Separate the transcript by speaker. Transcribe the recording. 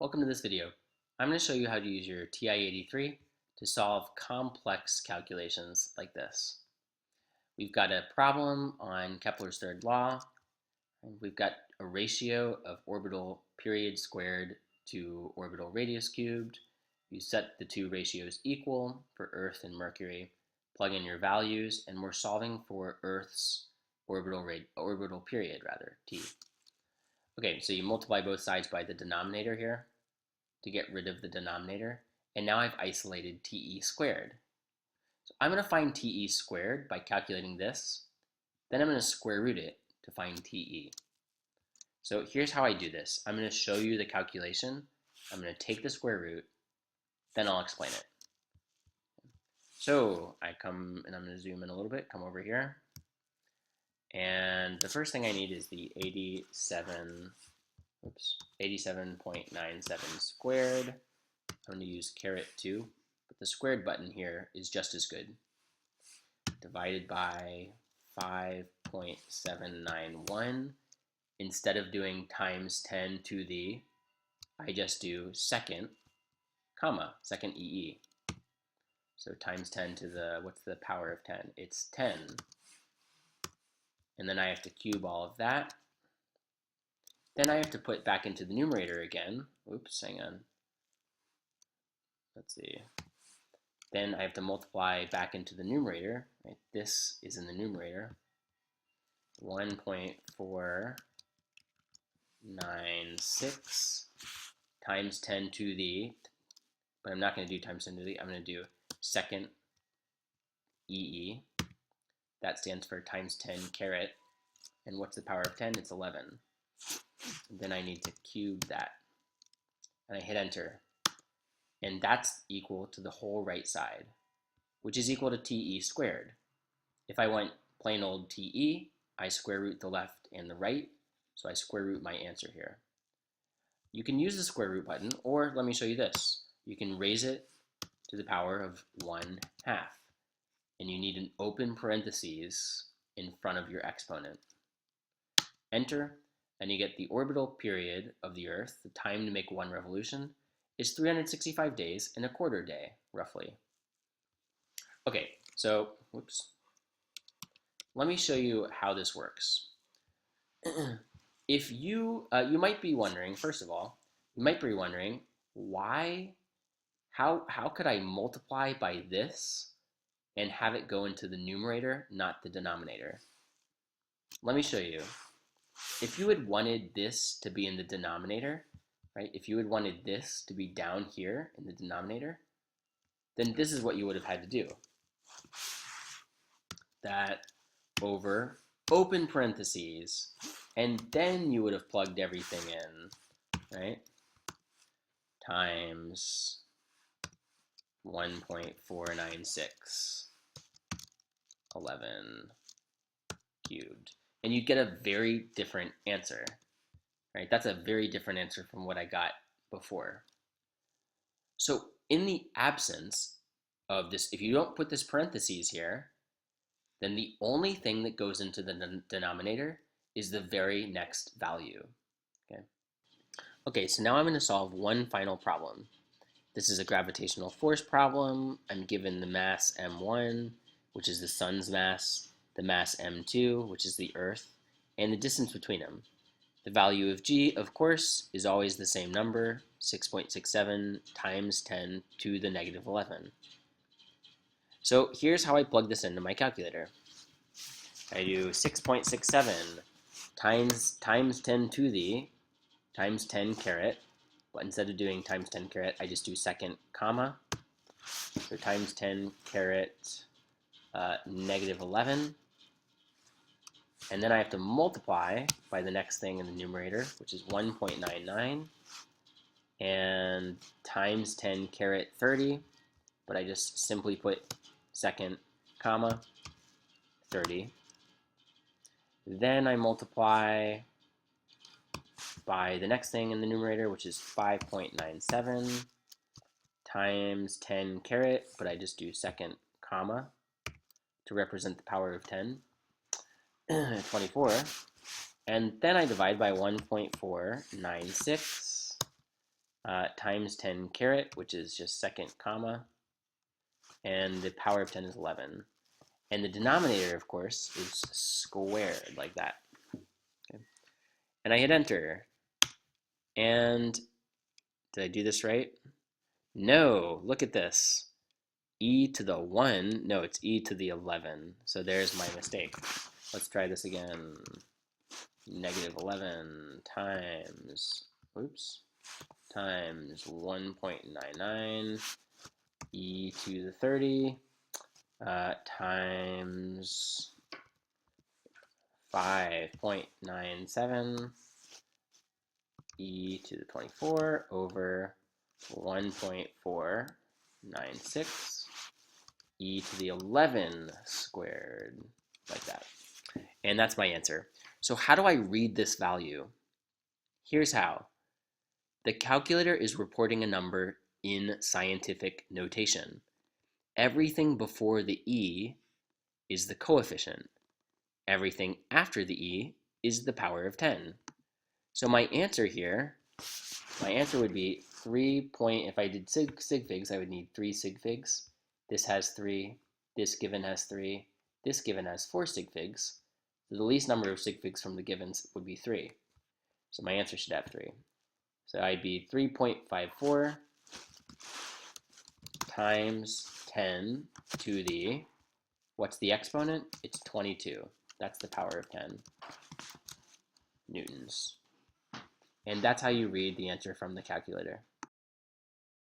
Speaker 1: Welcome to this video. I'm going to show you how to use your TI83 to solve complex calculations like this. We've got a problem on Kepler's third law, and we've got a ratio of orbital period squared to orbital radius cubed. You set the two ratios equal for Earth and Mercury, plug in your values, and we're solving for Earth's orbital period, t. Okay, so you multiply both sides by the denominator here to get rid of the denominator, and now I've isolated TE squared. So I'm going to find TE squared by calculating this, then I'm going to square root it to find TE. So here's how I do this. I'm going to show you the calculation, I'm going to take the square root, then I'll explain it. So I come, and I'm going to zoom in a little bit, come over here, and the first thing I need is the 87.97 squared. I'm going to use caret 2, but the squared button here is just as good. Divided by 5.791. Instead of doing times 10 to the, I just do second, comma, second EE. So times 10 to the, what's the power of 10? It's 10. And then I have to cube all of that. Then I have to put back into the numerator again. Oops, hang on. Let's see. Then I have to multiply back into the numerator. Right? This is in the numerator. 1.496 times 10 to the, but I'm not going to do times 10 to the, I'm going to do second EE. That stands for times 10 caret. And what's the power of 10? It's 11. Then I need to cube that. And I hit enter. And that's equal to the whole right side, which is equal to TE squared. If I want plain old TE, I square root the left and the right, so I square root my answer here. You can use the square root button, or let me show you this. You can raise it to the power of 1/2. And you need an open parentheses in front of your exponent. Enter, and you get the orbital period of the Earth, the time to make one revolution, is 365 days and a quarter day, roughly. Okay, so, whoops. Let me show you how this works. If you might be wondering, first of all, you might be wondering, how could I multiply by this and have it go into the numerator, not the denominator? Let me show you. If you had wanted this to be in the denominator, right? If you had wanted this to be down here in the denominator, then this is what you would have had to do. That over open parentheses, and then you would have plugged everything in, right? Times 1.496, 11 cubed. And you get a very different answer, right? That's a very different answer from what I got before. So in the absence of this, if you don't put this parentheses here, then the only thing that goes into the denominator is the very next value, okay? Okay, so now I'm going to solve one final problem. This is a gravitational force problem. I'm given the mass m1, which is the sun's mass, the mass m2, which is the Earth, and the distance between them. The value of g, of course, is always the same number, 6.67 times 10 to the negative 11. So here's how I plug this into my calculator. I do 6.67 times 10 to the times 10 caret, but instead of doing times 10 caret, I just do second comma. So times 10 caret negative 11. And then I have to multiply by the next thing in the numerator, which is 1.99, and times 10 caret 30, but I just simply put second comma 30. Then I multiply by the next thing in the numerator, which is 5.97 times 10 caret, but I just do second comma to represent the power of 10. 24, and then I divide by 1.496 times 10 caret, which is just second comma, and the power of 10 is 11. And the denominator, of course, is squared, like that. Okay. And I hit enter. And did I do this right? No, look at this. E to the 1, no, it's e to the 11. So there's my mistake. Let's try this again. Negative 11 times, times 1.99 e to the 30 times 5.97 e to the 24 over 1.496 e to the 11 squared, like that. And that's my answer. So how do I read this value? Here's how. The calculator is reporting a number in scientific notation. Everything before the e is the coefficient. Everything after the e is the power of 10. So my answer here, would be 3 point, if I did sig figs, I would need 3 sig figs. This has 3, this given has 3, this given has 4 sig figs. So the least number of sig figs from the givens would be 3. So my answer should have 3. So I'd be 3.54 times 10 to the, what's the exponent? It's 22. That's the power of 10 newtons. And that's how you read the answer from the calculator.